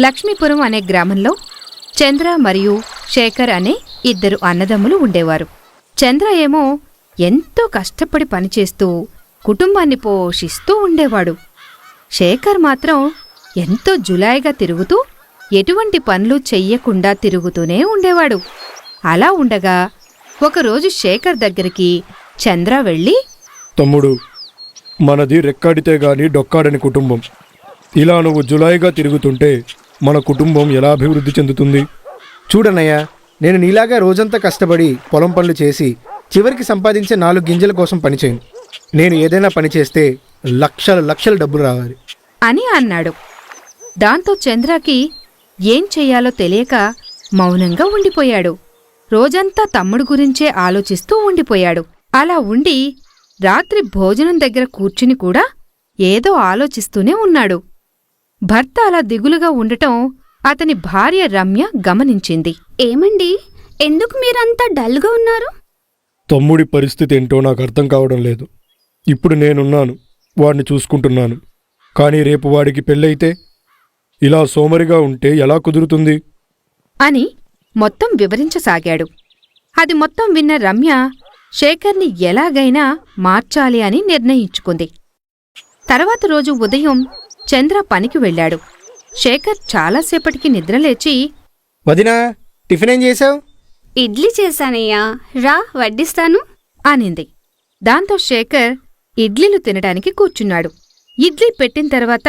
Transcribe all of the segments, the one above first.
లక్ష్మీపురం అనే గ్రామంలో చంద్ర మరియు శేఖర్ అనే ఇద్దరు అన్నదమ్ములు ఉండేవారు. చంద్ర ఏమో ఎంతో కష్టపడి పనిచేస్తూ కుటుంబాన్ని పోషిస్తూ ఉండేవాడు. శేఖర్ మాత్రం ఎంతో జులాయిగా తిరుగుతూ ఎటువంటి పనులు చెయ్యకుండా తిరుగుతూనే ఉండేవాడు. అలా ఉండగా ఒకరోజు శేఖర్ దగ్గరికి చంద్ర వెళ్ళి, తమ్ముడు, మనది రెక్కాడితే గాని డొక్కాడని కుటుంబం. ఇలా నువ్వు జులాయిగా తిరుగుతుంటే మన కుటుంబం ఎలా అభివృద్ధి చెందుతుంది? చూడన్నయ్యా, నేను నీలాగా రోజంతా కష్టపడి పొలం పనులు చేసి చివరికి సంపాదించే 4 గింజల కోసం పనిచేయను. నేను ఏదైనా పని చేస్తే లక్షల డబ్బులు రావాలి అని అన్నాడు. దాంతో చంద్రకి ఏం చెయ్యాలో తెలియక మౌనంగా ఉండిపోయాడు. రోజంతా తమ్ముడు గురించే ఆలోచిస్తూ ఉండిపోయాడు. అలా ఉండి రాత్రి భోజనం దగ్గర కూర్చుని కూడా ఏదో ఆలోచిస్తూనే ఉన్నాడు. భర్త అలా దిగులుగా ఉండటం అతని భార్య రమ్య గమనించింది. ఏమండి, ఎందుకు మీరంతా డల్గా ఉన్నారు? తమ్ముడి పరిస్థితి ఏంటో నాకు అర్థం కావడం లేదు. ఇప్పుడు నేనున్నాను, వాడిని చూసుకుంటున్నాను. కానీ రేపు వాడికి పెళ్ళైతే ఇలా సోమరిగా ఉంటే ఎలా కుదురుతుంది అని మొత్తం వివరించసాగాడు. అది మొత్తం విన్న రమ్య శేఖర్ని ఎలాగైనా మార్చాలి అని నిర్ణయించుకుంది. తర్వాత రోజు ఉదయం చంద్ర పనికి వెళ్ళాడు. శేఖర్ చాలాసేపటికి నిద్రలేచి, వదినా, టిఫిన్ ఏం చేశావు? ఇడ్లీ చేశానయ్యా, రా వడ్డిస్తాను అనింది. దాంతో శేఖర్ ఇడ్లీలు తినడానికి కూర్చున్నాడు. ఇడ్లీ పెట్టిన తర్వాత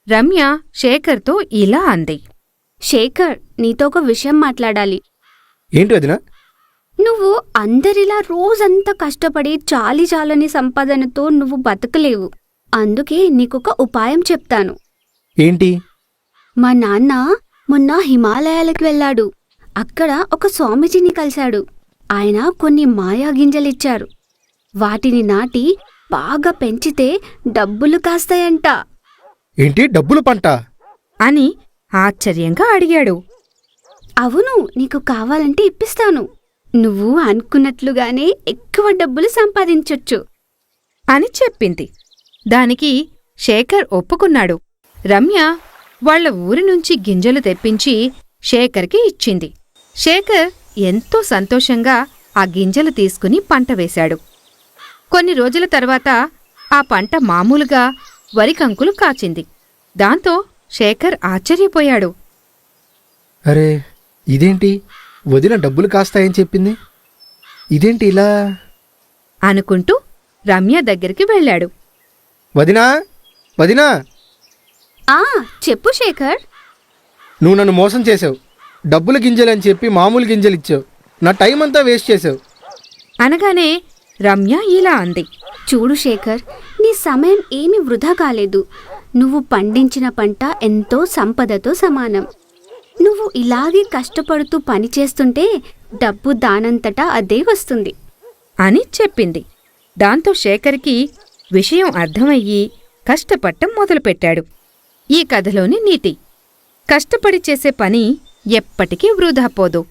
రమ్య శేఖర్తో ఇలా అంది. శేఖర్, నీతో ఒక విషయం మాట్లాడాలి. ఏంటి వదినా? నువ్వు అందరిలా రోజంతా కష్టపడి చాలని సంపాదనతో నువ్వు బతకలేవు. అందుకే నీకొక ఉపాయం చెప్తాను. ఏంటి? మా నాన్న మొన్న హిమాలయాలకు వెళ్ళాడు. అక్కడ ఒక స్వామీజీని కలిశాడు. ఆయన కొన్ని మాయా గింజలిచ్చారు. వాటిని నాటి బాగా పెంచితే డబ్బులు కాస్తాయంట. ఏంటి, డబ్బులు పంట? అని ఆశ్చర్యంగా అడిగాడు. అవును, నీకు కావాలంటే ఇప్పిస్తాను. నువ్వు అనుకున్నట్లుగానే ఎక్కువ డబ్బులు సంపాదించొచ్చు అని చెప్పింది. దానికి శేఖర్ ఒప్పుకున్నాడు. రమ్య వాళ్ల ఊరి నుంచి గింజలు తెప్పించి శేఖర్కి ఇచ్చింది. శేఖర్ ఎంతో సంతోషంగా ఆ గింజలు తీసుకుని పంట వేశాడు. కొన్ని రోజుల తర్వాత ఆ పంట మామూలుగా వరికంకులు కాచింది. దాంతో శేఖర్ ఆశ్చర్యపోయాడు. అరే, ఇదేంటి, వదిన డబ్బులు కాస్తాయని చెప్పింది, ఇదేంటి ఇలా? అనుకుంటూ రమ్య దగ్గరికి వెళ్ళాడు. వదినా, వదినా, చెప్పు శేఖర్. నువ్వు నన్ను మోసం చేసావు. డబ్బుల గింజలని చెప్పి మామూలు గింజలు ఇచ్చావు. నా టైం అంతా వేస్ట్ చేసావు అనగానే రమ్య ఇలా అంది. చూడు శేఖర్, నీ సమయం ఏమీ వృధా కాలేదు. నువ్వు పండించిన పంట ఎంతో సంపదతో సమానం. నువ్వు ఇలాగే కష్టపడుతూ పనిచేస్తుంటే డబ్బు దానంతటా అదే వస్తుంది అని చెప్పింది. దాంతో శేఖర్కి విషయం అర్థమయ్యి కష్టపడటం మొదలుపెట్టాడు. ఈ కథలోని నీతి: కష్టపడి చేసే పని ఎప్పటికీ వృధా పోదు.